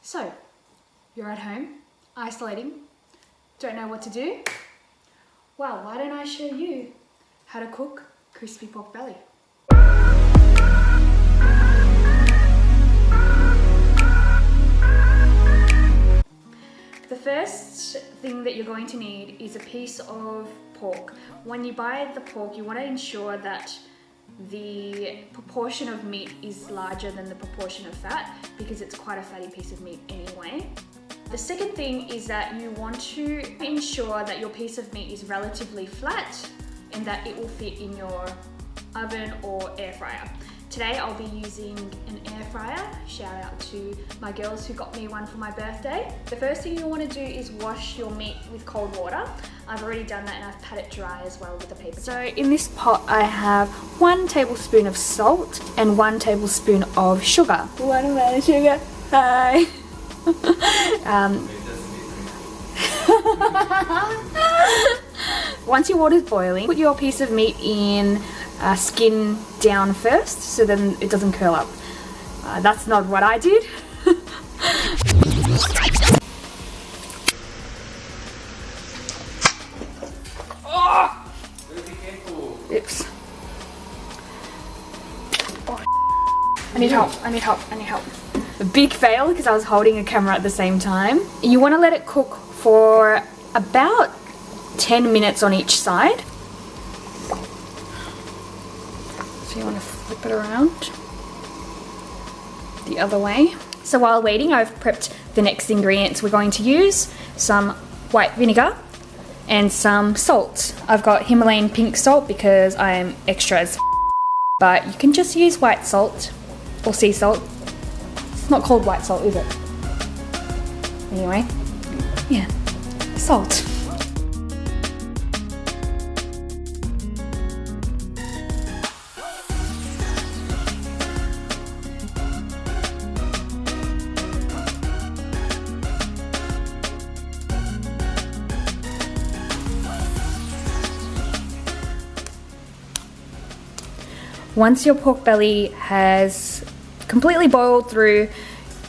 So, you're at home, isolating, don't know what to do? Well, why don't I show you how to cook crispy pork belly? The first thing that you're going to need is a piece of pork. When you buy the pork, you want to ensure that the proportion of meat is larger than the proportion of fat because it's quite a fatty piece of meat anyway. The second thing is that you want to ensure that your piece of meat is relatively flat and that it will fit in your oven or air fryer. Today I'll be using an air fryer. Shout out to my girls who got me one for my birthday. The first thing you want to do is wash your meat with cold water. I've already done that and I've pat it dry as well with a paper towel. So in this pot I have 1 tablespoon of salt and 1 tablespoon of sugar. 1 amount of sugar. Hi. Once your water's boiling, put your piece of meat in skin down first so then it doesn't curl up. That's not what I did. Oh! Oops. Oh, I need help, I need help, I need help. A big fail because I was holding a camera at the same time. You want to let it cook for about 10 minutes on each side. So you want to flip it around the other way. So while waiting, I've prepped the next ingredients. We're going to use some white vinegar and some salt. I've got Himalayan pink salt because I am extra as but you can just use white salt or sea salt. It's not called white salt, is it? Anyway, yeah, salt. Once your pork belly has completely boiled through,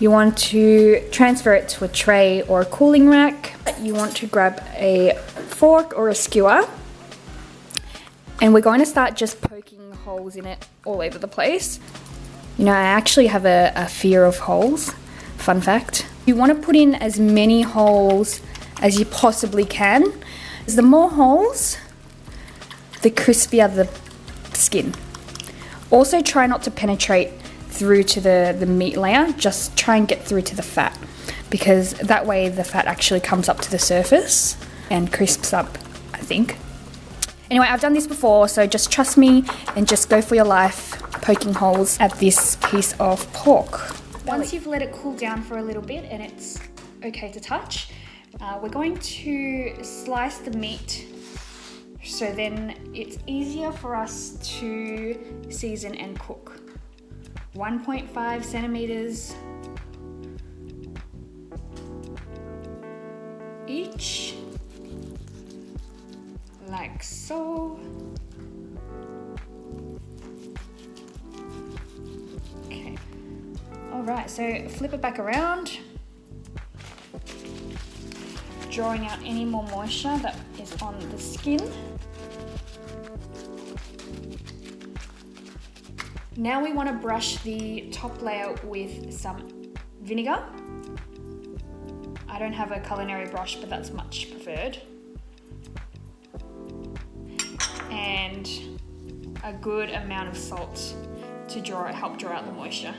you want to transfer it to a tray or a cooling rack. You want to grab a fork or a skewer and we're going to start just poking holes in it all over the place. You know, I actually have a fear of holes, fun fact. You want to put in as many holes as you possibly can. The more holes, the crispier the skin. Also try not to penetrate through to the meat layer, just try and get through to the fat because that way the fat actually comes up to the surface and crisps up, I think. Anyway, I've done this before, so just trust me and just go for your life poking holes at this piece of pork. Once you've let it cool down for a little bit and it's okay to touch, we're going to slice the meat so then it's easier for us to season and cook. 1.5 centimeters each, like so. Okay, all right, so flip it back around, drawing out any more moisture that is on the skin. Now we want to brush the top layer with some vinegar. I don't have a culinary brush, but that's much preferred. And a good amount of salt to help draw out the moisture.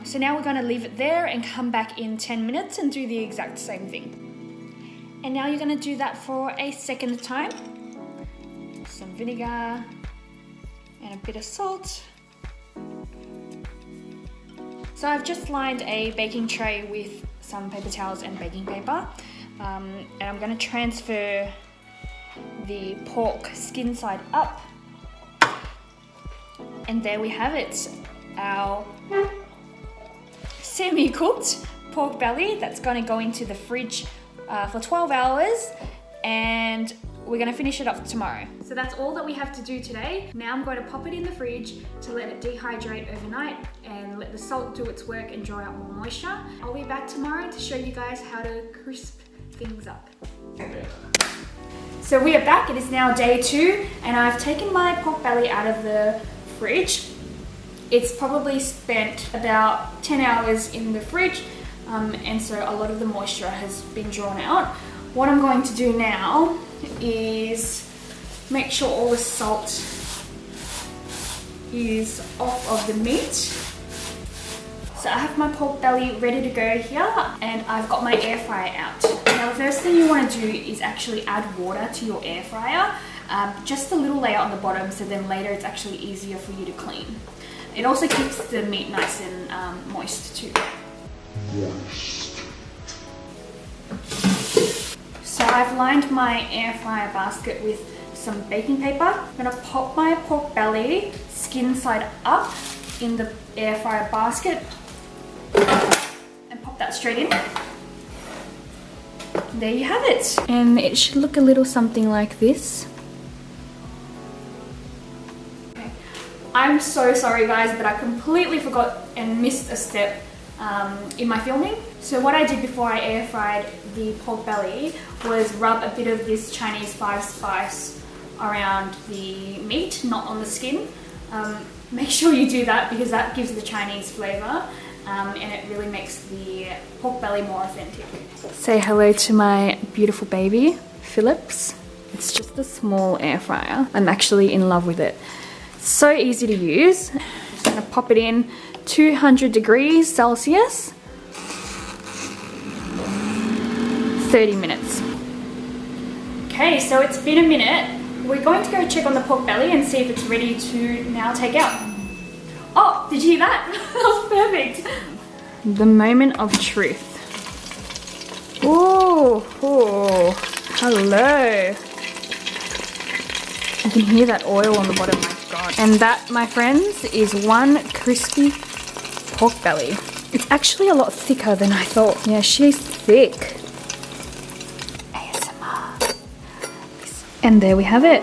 So now we're going to leave it there and come back in 10 minutes and do the exact same thing. And now you're going to do that for a second time. Some vinegar and a bit of salt. So I've just lined a baking tray with some paper towels and baking paper. And I'm going to transfer the pork skin side up. And there we have it. Our semi-cooked pork belly that's going to go into the fridge for 12 hours. And we're gonna finish it off tomorrow. So that's all that we have to do today. Now I'm going to pop it in the fridge to let it dehydrate overnight and let the salt do its work and draw out more moisture. I'll be back tomorrow to show you guys how to crisp things up. So we are back, it is now day 2 and I've taken my pork belly out of the fridge. It's probably spent about 10 hours in the fridge and so a lot of the moisture has been drawn out. What I'm going to do now is make sure all the salt is off of the meat. So I have my pork belly ready to go here and I've got my air fryer out. Now the first thing you want to do is actually add water to your air fryer, just a little layer on the bottom so then later it's actually easier for you to clean. It also keeps the meat nice and moist too. So I've lined my air fryer basket with some baking paper. I'm gonna pop my pork belly skin side up in the air fryer basket and pop that straight in. There you have it. And it should look a little something like this. Okay. I'm so sorry guys, but I completely forgot and missed a step in my filming. So what I did before I air fried the pork belly was rub a bit of this Chinese 5 spice around the meat, not on the skin. Make sure you do that because that gives the Chinese flavor and it really makes the pork belly more authentic. Say hello to my beautiful baby, Philips. It's just a small air fryer. I'm actually in love with it. So easy to use. Just gonna pop it in 200 degrees Celsius. 30 minutes. Okay, so it's been a minute. We're going to go check on the pork belly and see if it's ready to now take out. Oh, did you hear that? That was perfect. The moment of truth. Oh, hello. You can hear that oil on the bottom, my God. And that, my friends, is one crispy pork belly. It's actually a lot thicker than I thought. Yeah, she's thick. ASMR. And there we have it.